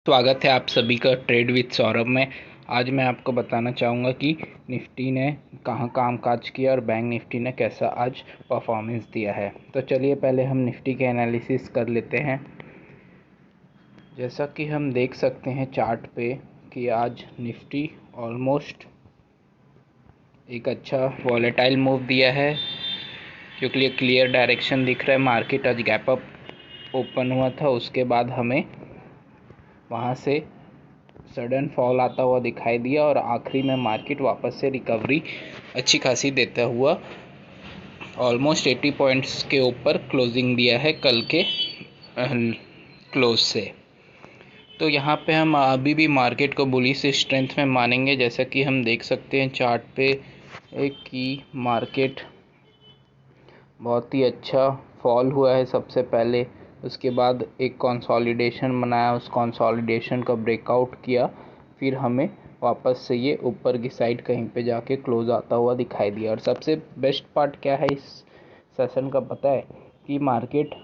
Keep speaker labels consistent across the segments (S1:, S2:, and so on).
S1: स्वागत है आप सभी का ट्रेड विद सौरभ में। आज मैं आपको बताना चाहूँगा कि निफ्टी ने कहाँ कामकाज किया और बैंक निफ्टी ने कैसा आज परफॉर्मेंस दिया है। तो चलिए पहले हम निफ्टी के एनालिसिस कर लेते हैं। जैसा कि हम देख सकते हैं चार्ट पे कि आज निफ्टी ऑलमोस्ट एक अच्छा वॉलेटाइल मूव दिया है, क्योंकि क्लियर डायरेक्शन दिख रहा है। मार्केट आज गैप अप ओपन हुआ था, उसके बाद हमें वहाँ से सडन फॉल आता हुआ दिखाई दिया और आखिरी में मार्केट वापस से रिकवरी अच्छी खासी देता हुआ ऑलमोस्ट 80 पॉइंट्स के ऊपर क्लोजिंग दिया है कल के क्लोज से। तो यहाँ पे हम अभी भी मार्केट को बुलिश स्ट्रेंथ में मानेंगे। जैसा कि हम देख सकते हैं चार्ट पे कि मार्केट बहुत ही अच्छा फॉल हुआ है सबसे पहले, उसके बाद एक कंसोलिडेशन बनाया, उस कंसोलिडेशन का ब्रेकआउट किया, फिर हमें वापस से ये ऊपर की साइड कहीं पे जाके क्लोज आता हुआ दिखाई दिया। और सबसे बेस्ट पार्ट क्या है इस सेशन का पता है कि मार्केट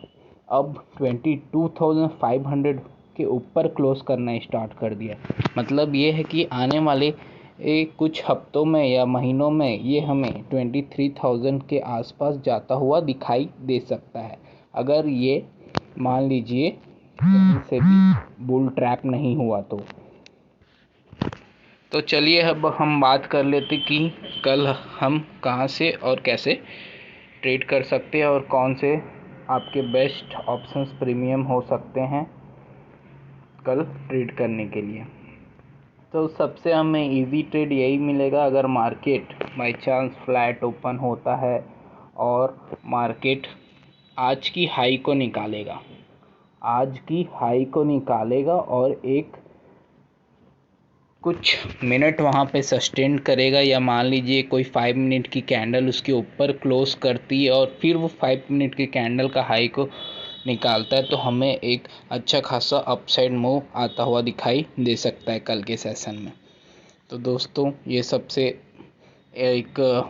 S1: अब 22,500 के ऊपर क्लोज करना स्टार्ट कर दिया। मतलब ये है कि आने वाले कुछ हफ्तों में या महीनों में ये हमें 23,000 के आसपास जाता हुआ दिखाई दे सकता है, अगर ये मान लीजिए कहीं से भी बुल ट्रैप नहीं हुआ तो चलिए अब हम बात कर लेते कि कल हम कहां से और कैसे ट्रेड कर सकते हैं और कौन से आपके बेस्ट ऑप्शंस प्रीमियम हो सकते हैं कल ट्रेड करने के लिए। तो सबसे हमें इजी ट्रेड यही मिलेगा, अगर market by chance flat open होता है और मार्केट आज की हाई को निकालेगा और एक कुछ मिनट वहाँ पे सस्टेन करेगा, या मान लीजिए कोई 5 मिनट की कैंडल उसके ऊपर क्लोज करती है और फिर वो 5 मिनट की कैंडल का हाई को निकालता है, तो हमें एक अच्छा खासा अपसाइड मूव आता हुआ दिखाई दे सकता है कल के सेशन में। तो दोस्तों ये सबसे एक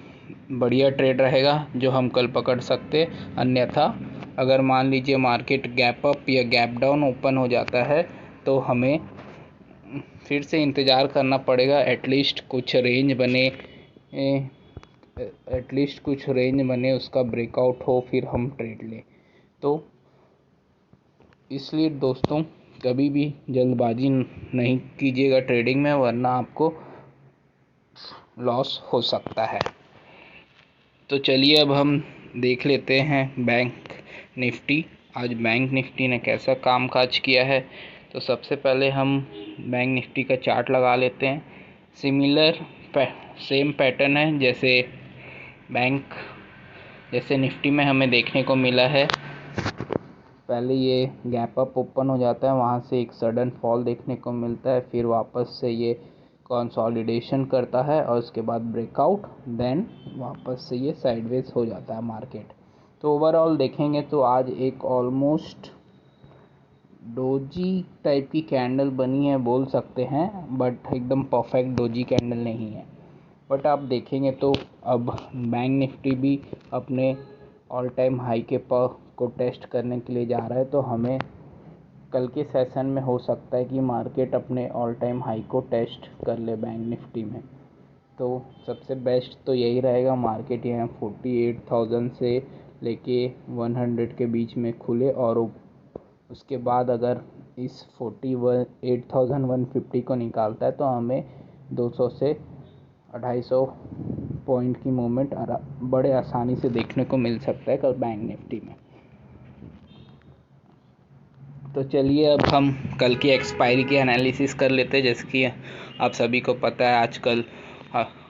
S1: बढ़िया ट्रेड रहेगा जो हम कल पकड़ सकते। अन्यथा अगर मान लीजिए मार्केट गैप अप या गैप डाउन ओपन हो जाता है तो हमें फिर से इंतज़ार करना पड़ेगा, एटलीस्ट कुछ रेंज बने उसका ब्रेकआउट हो, फिर हम ट्रेड लें। तो इसलिए दोस्तों कभी भी जल्दबाजी नहीं कीजिएगा ट्रेडिंग में, वरना आपको लॉस हो सकता है। तो चलिए अब हम देख लेते हैं बैंक निफ्टी। आज बैंक निफ्टी ने कैसा कामकाज किया है। तो सबसे पहले हम बैंक निफ्टी का चार्ट लगा लेते हैं। सेम पैटर्न है जैसे निफ्टी में हमें देखने को मिला है। पहले ये गैप अप ओपन हो जाता है, वहाँ से एक सडन फॉल देखने को मिलता है, फिर वापस से ये कंसोलिडेशन करता है और उसके बाद ब्रेकआउट, देन वापस से ये साइडवेज हो जाता है मार्केट। तो ओवरऑल देखेंगे तो आज एक ऑलमोस्ट डोजी टाइप की कैंडल बनी है बोल सकते हैं, बट एकदम परफेक्ट डोजी कैंडल नहीं है। बट आप देखेंगे तो अब बैंक निफ्टी भी अपने ऑल टाइम हाई को टेस्ट करने के लिए जा रहा है, तो हमें कल के सेशन में हो सकता है कि मार्केट अपने ऑल टाइम हाई को टेस्ट कर ले बैंक निफ्टी में। तो सबसे बेस्ट तो यही रहेगा मार्केट यहाँ 48,000 से लेके 100 के बीच में खुले, और उसके बाद अगर इस 48,150 को निकालता है तो हमें 200 से 250 पॉइंट की मूवमेंट बड़े आसानी से देखने को मिल सकता है कल बैंक निफ्टी में। तो चलिए अब हम कल की एक्सपायरी की एनालिसिस कर लेते हैं। जैसे कि आप सभी को पता है आजकल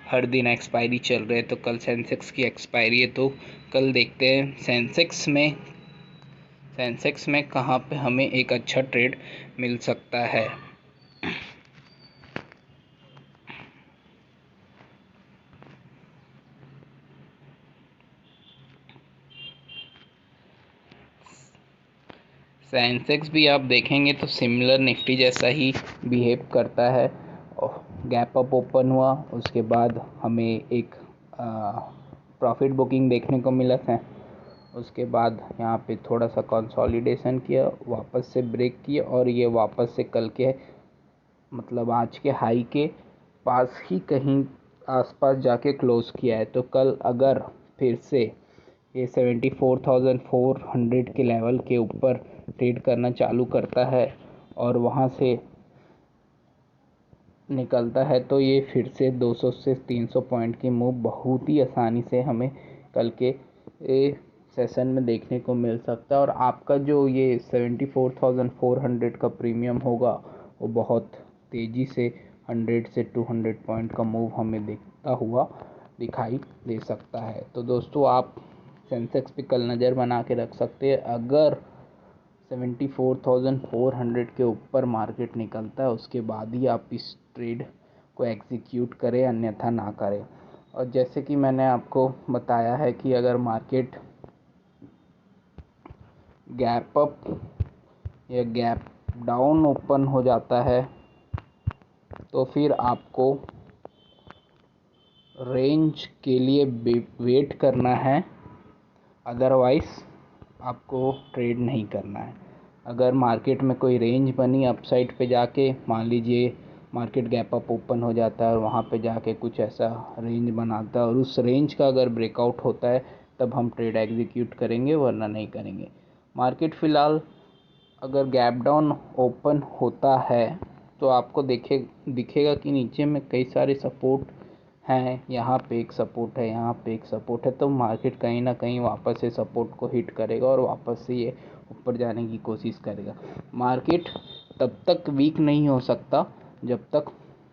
S1: हर दिन एक्सपायरी चल रहे हैं, तो कल सेंसेक्स की एक्सपायरी है। तो कल देखते हैं सेंसेक्स में कहाँ पे हमें एक अच्छा ट्रेड मिल सकता है। सेंसेक्स भी आप देखेंगे तो सिमिलर निफ्टी जैसा ही बिहेव करता है। गैप अप ओपन हुआ, उसके बाद हमें एक प्रॉफिट बुकिंग देखने को मिला था, उसके बाद यहाँ पे थोड़ा सा कंसोलिडेशन किया, वापस से ब्रेक किया और ये वापस से कल के मतलब आज के हाई के पास ही कहीं आसपास जाके क्लोज़ किया है। तो कल अगर फिर से ये 74,400 के लेवल के ऊपर ट्रेड करना चालू करता है और वहाँ से निकलता है तो ये फिर से 200 से 300 पॉइंट की मूव बहुत ही आसानी से हमें कल के सेशन में देखने को मिल सकता है। और आपका जो ये 74,400 का प्रीमियम होगा वो बहुत तेज़ी से 100 से 200 पॉइंट का मूव हमें देखता हुआ दिखाई दे सकता है। तो दोस्तों आप सेंसेक्स पे कल नज़र बना के रख सकते हैं। अगर 74,400 के ऊपर मार्केट निकलता है उसके बाद ही आप इस ट्रेड को एग्जीक्यूट करें, अन्यथा ना करें। और जैसे कि मैंने आपको बताया है कि अगर मार्केट गैप अप या गैप डाउन ओपन हो जाता है तो फिर आपको रेंज के लिए वेट करना है, अदरवाइज़ आपको ट्रेड नहीं करना है। अगर मार्केट में कोई रेंज बनी अपसाइड पे जाके, मान लीजिए मार्केट गैप अप ओपन हो जाता है और वहाँ पे जाके कुछ ऐसा रेंज बनाता है और उस रेंज का अगर ब्रेकआउट होता है तब हम ट्रेड एग्जीक्यूट करेंगे, वरना नहीं करेंगे। मार्केट फ़िलहाल अगर गैप डाउन ओपन होता है तो आपको दिखेगा कि नीचे में कई सारे सपोर्ट हैं, यहाँ पे एक सपोर्ट है, यहाँ पे एक सपोर्ट है। तो मार्केट कहीं ना कहीं वापस से सपोर्ट को हिट करेगा और वापस से ये ऊपर जाने की कोशिश करेगा। मार्केट तब तक वीक नहीं हो सकता जब तक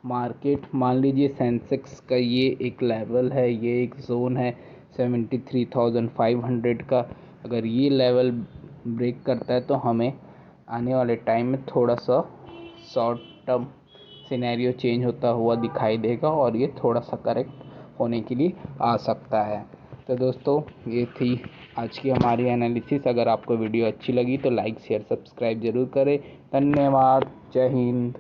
S1: मार्केट, मान लीजिए सेंसेक्स का ये एक लेवल है, ये एक जोन है 73,500 का, अगर ये लेवल ब्रेक करता है तो हमें आने वाले टाइम में थोड़ा सा शॉर्ट टर्म सिनेरियो चेंज होता हुआ दिखाई देगा और ये थोड़ा सा करेक्ट होने के लिए आ सकता है। तो दोस्तों ये थी आज की हमारी एनालिसिस। अगर आपको वीडियो अच्छी लगी तो लाइक शेयर सब्सक्राइब ज़रूर करें। धन्यवाद। जय हिंद।